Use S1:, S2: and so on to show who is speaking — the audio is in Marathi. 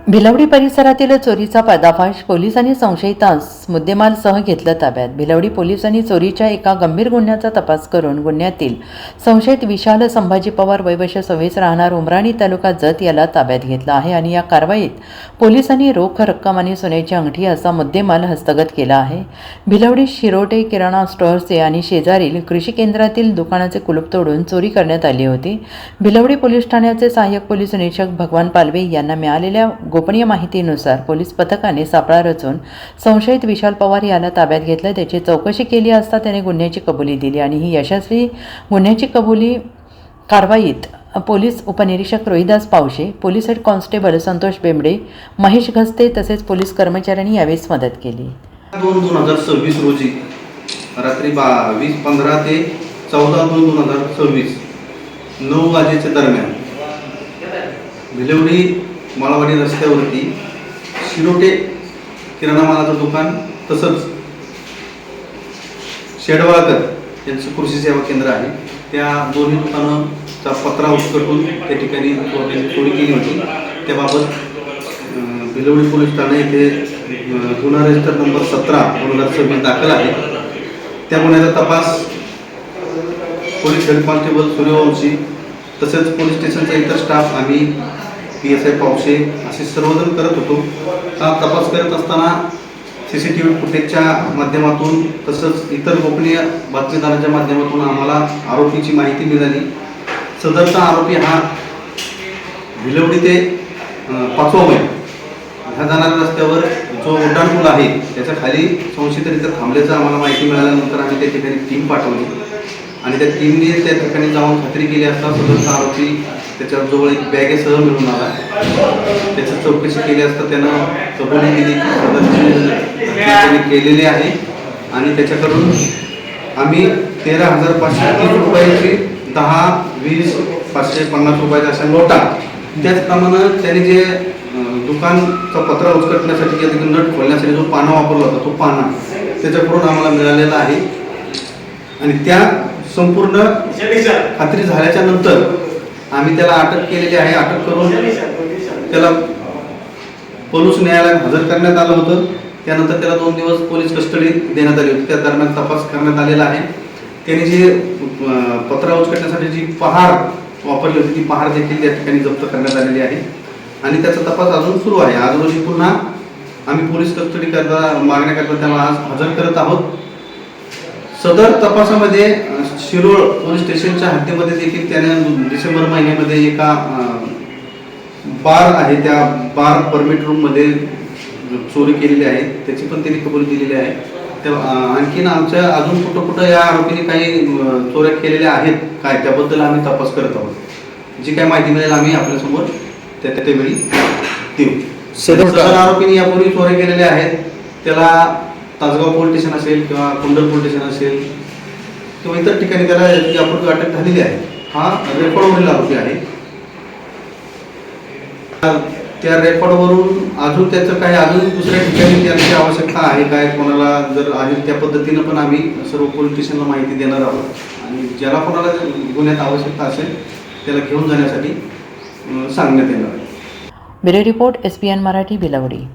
S1: भिलवडी परिसरातील चोरीचा पर्दाफाश, पोलिसांनी संशयितास मुद्देमालसह घेतलं ताब्यात। भिलवडी पोलिसांनी चोरीच्या एका गंभीर गुन्ह्याचा तपास करून गुन्ह्यातील संशयित विशाल संभाजी पवार वय वर्ष 26 राहणार उमराणी तालुका जत याला ताब्यात घेतला आहे आणि या कारवाईत पोलिसांनी रोख रक्कम आणि सोन्याची अंगठी असा मुद्देमाल हस्तगत केला आहे। भिलवडी शिरोटे किराणा स्टोअर्सचे आणि शेजारील कृषी केंद्रातील दुकानाचे कुलूप तोडून चोरी करण्यात आली होती। भिलवडी पोलीस ठाण्याचे सहाय्यक पोलीस निरीक्षक भगवान पालवे यांना मिळालेल्या गोपनीय माहितीनुसार पोलीस पथकाने सापळा रचून संशयित विशाल पवार याला ताब्यात घेतलं। त्याची चौकशी केली असता त्याने गुन्ह्याची कबुली दिली आणि ही यशस्वी गुन्ह्याची कबुली कारवाईत पोलीस उपनिरीक्षक Rohidas Pawshe, police head constable Santosh Bembde, Mahesh Ghaste तसेच पोलीस कर्मचाऱ्यांनी यावेळी मदत केली।
S2: 2026 रोजी रात्री 20:15 ते 14/2/2026 9 वाजेच्या दरम्यान भिलवडी माळवाडी रस्त्यावरती शिरोटे किराणा मालाचं दुकान तसंच शेडवाळकर यांचं कृषी सेवा केंद्र आहे, त्या दोन्ही दुकानाचा पत्रा उचकटून त्या ठिकाणी चोरी केली होती। त्याबाबत भिलवडी पोलीस ठाणे येथे गुन्हा रजिस्टर नंबर 17/2026 दाखल आहे। त्या गुन्ह्याचा तपास पोलीस हेड कॉन्स्टेबल सूर्यवंशी तसेच पोलीस स्टेशनचा इतर स्टाफ आम्ही PSI पावशे असे सर्वजण करत होतो। हा तपास करत असताना CCTV फुटेजच्या माध्यमातून तसंच इतर गोपनीय बातमीदारांच्या माध्यमातून आम्हाला आरोपीची माहिती मिळाली। सदरचा आरोपी हा भिलवडी ते 5वा मैल ह्या जाणाऱ्या रस्त्यावर जो उड्डाणपूल आहे त्याच्या खाली संशयितरित्या थांबल्याचं आम्हाला माहिती मिळाल्यानंतर आम्ही त्या ठिकाणी टीम पाठवली आणि त्या टीमने त्या ठिकाणी जाऊन खात्री केली असता सदरचा आरोपी त्याच्याजवळ एक बॅगेसह मिळून आला। त्याची चौकशी केली असता त्यानं कबुली दिली की सदरची केलेली आहे आणि त्याच्याकडून आम्ही 13,530 रुपयाची 10, 20, 550 रुपयाच्या अशा नोटा, त्याचप्रमाणे त्याने जे दुकानचा पत्रा उचकटण्यासाठी किंवा तिथे नट खोलण्यासाठी जो पाना वापरला होता तो पाना त्याच्याकडून आम्हाला मिळालेला आहे आणि त्या संपूर्ण खात्री झाल्याच्या नंतर आम्ही त्याला अटक केलेली आहे। अटक करून त्याला पोलीस न्यायालयात हजर करण्यात आलं होतं। त्यानंतर त्याला 2 दिवस पोलीस कस्टडी देण्यात आली होती। त्या दरम्यान तपास करण्यात आलेला आहे। त्याने जी पत्रा उचकटण्यासाठी जी पहार वापरली होती ती पहार देखील त्या ठिकाणी जप्त करण्यात आलेली आहे आणि त्याचा तपास अजून सुरू आहे। आज रोजी पुन्हा आम्ही पोलीस कस्टडी करता मागण्याकरता त्याला आज हजर करत आहोत। सदर तपासामध्ये शिरोळ पोलीस स्टेशनच्या हद्दीमध्ये देखील त्याने डिसेंबर महिन्यामध्ये एका बार आहे त्या बार परमिट रूममध्ये चोरी केलेली आहे, त्याची पण त्यांनी कबुली दिलेली आहे। त्या आणखीन आमच्या अजून कुठं या आरोपीने काही चोऱ्या केलेल्या आहेत काय त्याबद्दल आम्ही तपास करत आहोत। जी काय माहिती मिळेल आम्ही आपल्यासमोर त्यावेळी देऊ। सदर आरोपीने यापूर्वी चोऱ्या केलेल्या आहेत, त्याला तासगाव पोलीस स्टेशन असेल किंवा कुंडल पोलीस स्टेशन असेल किंवा इतर ठिकाणी त्याला यापूर्वी अटक झालेली आहे। हा रेकॉर्डवरील आरोपी आहे। त्या रेकॉर्डवरून अजून त्याचं काही अजून दुसऱ्या ठिकाणी त्याची आवश्यकता आहे काय कोणाला जर आहे त्या पद्धतीनं पण आम्ही सर्व पोलीस स्टेशनला माहिती देणार आहोत आणि ज्याला कोणाला गुन्ह्यात आवश्यकता असेल त्याला घेऊन जाण्यासाठी सांगण्यात येणार आहे।
S1: Bureau report SPN Marathi Bhilwadi.